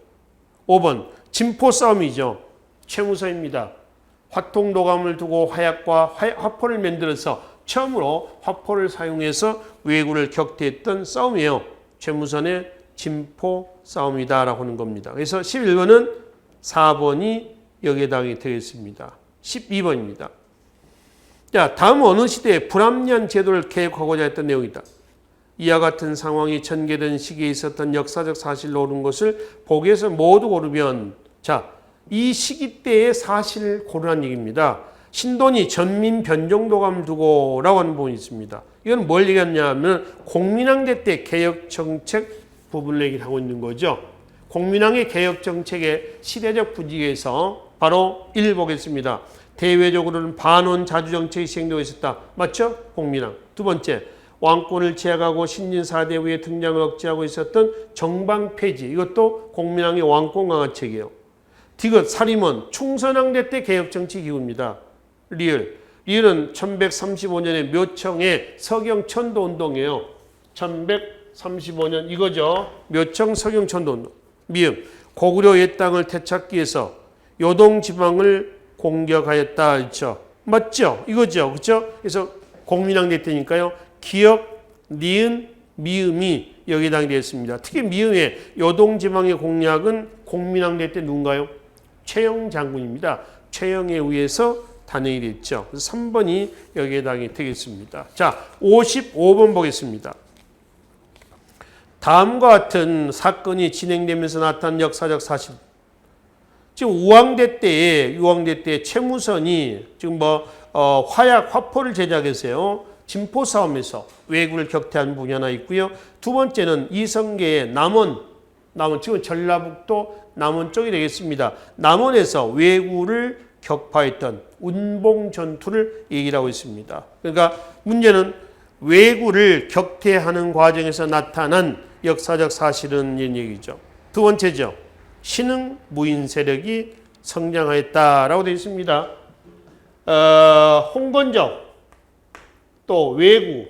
5번 진포 싸움이죠. 최무서입니다. 화통도감을 두고 화약과 화포를 만들어서 처음으로 화포를 사용해서 왜구를 격퇴했던 싸움이에요. 최무선의 진포 싸움이다라고 하는 겁니다. 그래서 11번은 4번이 여기에 해당이 되겠습니다. 12번입니다. 자, 다음 어느 시대에 불합리한 제도를 개혁하고자 했던 내용이다. 이와 같은 상황이 전개된 시기에 있었던 역사적 사실로 옳은 것을 보기에서 모두 고르면, 자, 이 시기 때의 사실을 고르라는 얘기입니다. 신돈이 전민 변종도감 두고라고 하는 부분이 있습니다. 이건 뭘 얘기하냐면 공민왕대 때 개혁정책 부분을 얘기하고 있는 거죠. 공민왕의 개혁정책의 시대적 분위기에서 바로 1 보겠습니다. 대외적으로는 반원 자주정책이 시행되고 있었다. 맞죠? 공민왕. 두 번째, 왕권을 제약하고 신진 4대부의 등장을 억제하고 있었던 정방 폐지. 이것도 공민왕의 왕권 강화책이에요. 디귿, 사림원, 충선왕대 때 개혁정치 기구입니다. 리을은 1135년에 묘청의 서경 천도운동이에요. 1135년 이거죠. 묘청 서경 천도운동. 미음, 고구려 옛 땅을 되찾기 위해서 요동지방을 공격하였다. 그렇죠? 맞죠? 이거죠. 그렇죠? 그래서 공민왕대 때니까요. 기역, 니은, 미음이 여기에 해당이 되었습니다. 특히 미음의 요동지방의 공략은 공민왕대 때 누군가요? 최영 장군입니다. 최영에 의해서 단행이 됐죠. 그래서 3번이 여기에 해당이 되겠습니다. 자, 55번 보겠습니다. 다음과 같은 사건이 진행되면서 나타난 역사적 사실. 지금 유황대 때에 최무선이 지금 화약, 화포를 제작했어요. 진포 싸움에서 왜구를 격퇴한 분이 하나 있고요. 두 번째는 이성계의 남원 지금 전라북도 남원 쪽이 되겠습니다. 남원에서 왜구를 격파했던 운봉 전투를 얘기하고 있습니다. 그러니까 문제는 왜구를 격퇴하는 과정에서 나타난 역사적 사실은 이런 얘기죠. 두 번째죠. 신흥 무인 세력이 성장하였다라고 되어 있습니다. 홍건적 또 왜구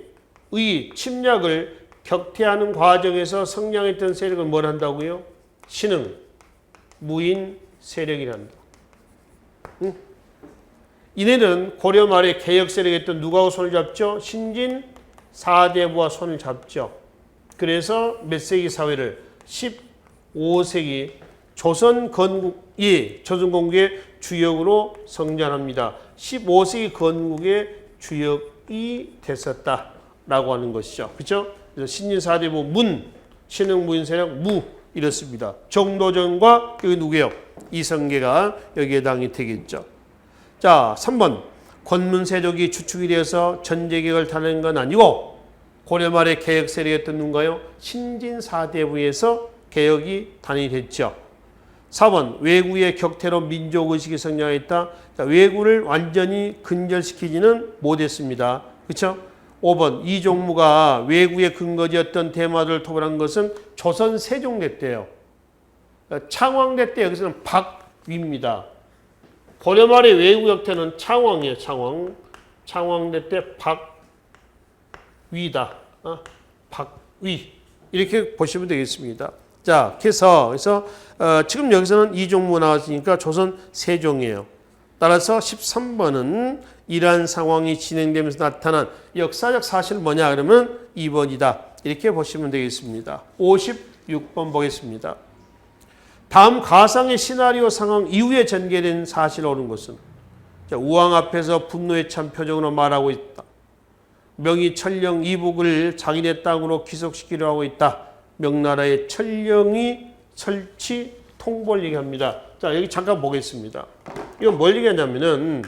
의 침략을 격퇴하는 과정에서 성장했던 세력을 뭘 한다고요? 신흥, 무인 세력이란다. 응? 이네는 고려 말에 개혁 세력했던 누구하고 손을 잡죠? 신진 4대부와 손을 잡죠. 그래서 몇 세기 사회를 15세기 조선 건국이 조선 건국의 주역으로 성장합니다. 15세기 건국의 주역이 됐었다라고 하는 것이죠. 그렇죠? 그래서 신진 4대부 문, 신흥 무인 세력 무 이렇습니다. 정도전과 여기 누구예요? 이성계가 여기에 해당이 되겠죠. 자, 3번. 권문세족이 주축이 되어서 전제개혁을 타는 건 아니고 고려 말에 개혁 세력이었던 누군가요? 신진 4대부에서 개혁이 단위됐죠. 4번. 왜구의 격퇴로 민족의식이 성장했다. 자, 왜구를 완전히 근절시키지는 못했습니다. 그렇죠? 5번. 이종무가 왜구의 근거지였던 대마도를 토벌한 것은 조선 세종대 때예요. 창왕대 때 여기서는 박위입니다. 고려 말의 왜구 격퇴는 창왕이에요. 창왕. 창왕대 때 박위다. 박위. 이렇게 보시면 되겠습니다. 자, 그래서 지금 여기서는 이종무 나왔으니까 조선 세종이에요. 따라서 13번은 이러한 상황이 진행되면서 나타난 역사적 사실은 뭐냐 그러면 2번이다. 이렇게 보시면 되겠습니다. 56번 보겠습니다. 다음 가상의 시나리오 상황 이후에 전개된 사실을 옳은 것은 우왕 앞에서 분노에 찬 표정으로 말하고 있다. 명이 천령 이북을 자기네 땅으로 귀속시키려 하고 있다. 명나라의 천령이 설치 통보를 얘기합니다. 자, 여기 잠깐 보겠습니다. 이건 뭘 얘기하냐면은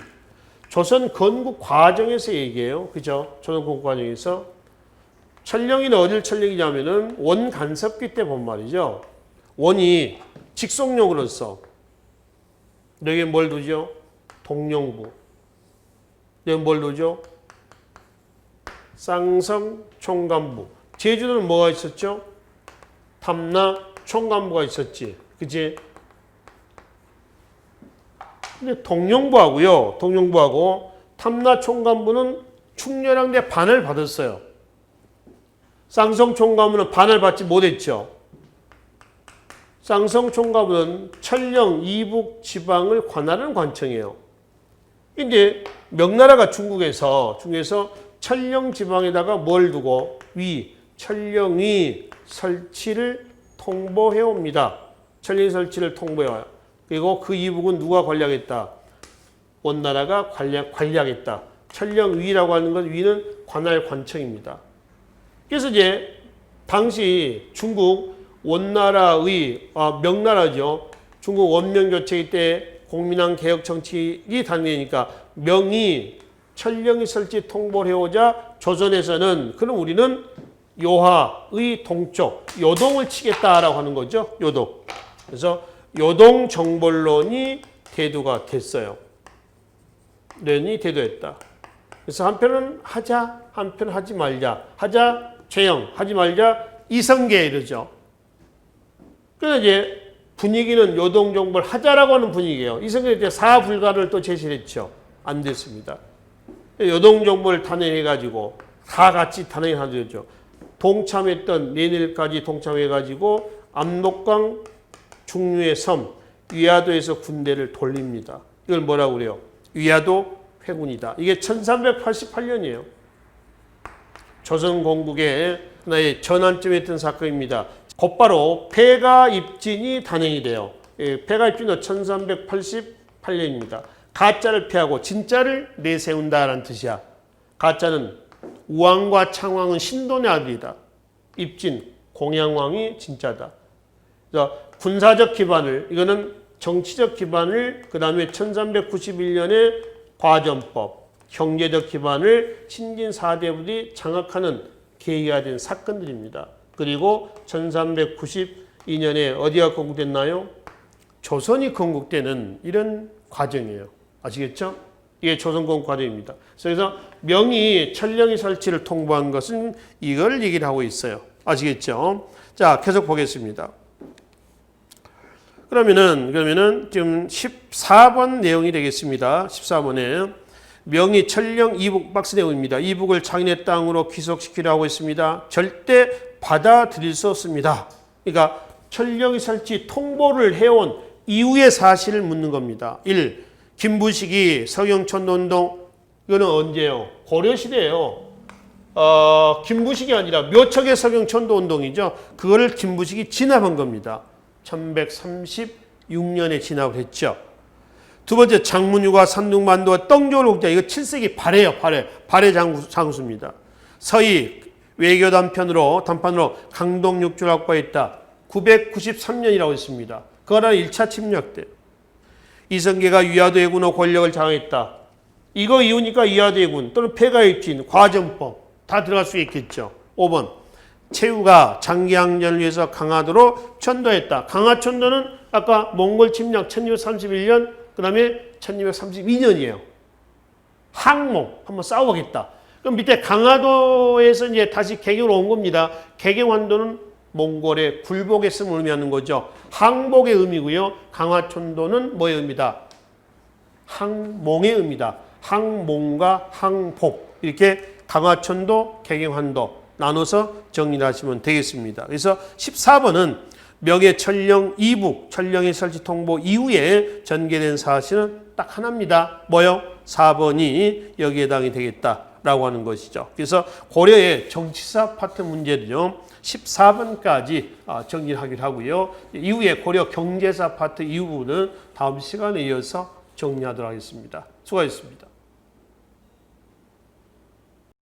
조선 건국 과정에서 얘기해요. 그죠? 조선 건국 과정에서. 천령이는 어딜 천령이냐면은 원 간섭기 때 본 말이죠. 원이 직속력으로서 여기 뭘 두죠? 동령부. 여기 뭘 두죠? 쌍성 총감부. 제주도는 뭐가 있었죠? 탐나 총감부가 있었지. 그치? 근데 동령부하고요. 동령부하고 탐나 총감부는 충렬왕대 반을 받았어요. 쌍성 총감부는 반을 받지 못했죠. 쌍성 총감부는 천령 이북 지방을 관할하는 관청이에요. 근데 명나라가 중국에서 천령 지방에다가 뭘 두고 천령이 설치를 통보해 옵니다. 천령 설치를 통보해 와요. 그리고 그 이북은 누가 관리하겠다? 원나라가 관리하겠다. 천령위라고 하는 건 위는 관할 관청입니다. 그래서 이제 당시 중국 원나라의 명나라죠. 중국 원명교체 때 공민왕 개혁 정치가 단계니까 명이 천령이 설치 통보를 해오자 조선에서는 그럼 우리는 요하의 동쪽 요동을 치겠다라고 하는 거죠. 요동. 그래서 요동 정벌론이 대두가 됐어요. 론이 대두했다. 그래서 한편은 하자, 한편은 하지 말자. 하자 최영, 하지 말자 이성계 이러죠. 그래서 이제 분위기는 요동 정벌 하자라고 하는 분위기예요. 이성계 때 사불가를 또 제시를 했죠. 안 됐습니다. 요동 정벌 탄핵해가지고 다 같이 탄핵하죠. 동참했던 내일까지 동참해가지고 압록강 중류의 섬 위화도에서 군대를 돌립니다. 이걸 뭐라고 그래요? 위화도 회군이다. 이게 1388년이에요. 조선 건국의 하나의 전환점에 있던 사건입니다. 곧바로 폐가 입진이 단행이 돼요. 폐가 입진은 1388년입니다. 가짜를 폐하고 진짜를 내세운다라는 뜻이야. 가짜는 우왕과 창왕은 신돈의 아들이다. 입진, 공양왕이 진짜다. 그래서 군사적 기반을, 이거는 정치적 기반을, 그 다음에 1391년에 과전법, 경제적 기반을 신진 4대부들이 장악하는 계기가 된 사건들입니다. 그리고 1392년에 어디가 건국됐나요? 조선이 건국되는 이런 과정이에요. 아시겠죠? 이게 조선 건국 과정입니다. 그래서 명이 천령이 설치를 통보한 것은 이걸 얘기를 하고 있어요. 아시겠죠? 자, 계속 보겠습니다. 그러면은 지금 14번 내용이 되겠습니다. 14번에 명의 천령 이북 박스 내용입니다. 이북을 장인의 땅으로 귀속시키려고 했습니다. 절대 받아들일 수 없습니다. 그러니까 천령이 설치 통보를 해온 이후의 사실을 묻는 겁니다. 1. 김부식이 서경천도운동 이거는 언제요? 고려시대예요. 김부식이 아니라 묘척의 서경천도운동이죠. 그거를 김부식이 진압한 겁니다. 1136년에 진압을 했죠. 두 번째 장문유가 산둥반도와 떵조록자 이거 7세기 발해 장수입니다. 서희 외교 단판으로 강동육주를 확보했다. 993년이라고 했습니다. 그거는 1차 침략 때. 이성계가 위화도 해군의 권력을 장악했다. 이거 이후니까 위화도 해군 또는 폐가입진, 과전법 다 들어갈 수 있겠죠. 5번 최후가 장기항전을 위해서 강화도로 천도했다. 강화천도는 아까 몽골 침략 1231년 그 다음에 1232년이에요. 항몽 한번 싸워보겠다. 그럼 밑에 강화도에서 이제 다시 개경으로 온 겁니다. 개경환도는 몽골의 굴복했음을 의미하는 거죠. 항복의 의미고요. 강화천도는 뭐의 의미다? 항몽의 의미다. 항몽과 항복 이렇게 강화천도, 개경환도 나눠서 정리를 하시면 되겠습니다. 그래서 14번은 명예천령 이북, 천령의 설치 통보 이후에 전개된 사실은 딱 하나입니다. 뭐요? 4번이 여기에 해당이 되겠다라고 하는 것이죠. 그래서 고려의 정치사 파트 문제는요. 14번까지 정리하기로 하고요. 이후에 고려 경제사 파트 이후는 다음 시간에 이어서 정리하도록 하겠습니다. 수고하셨습니다.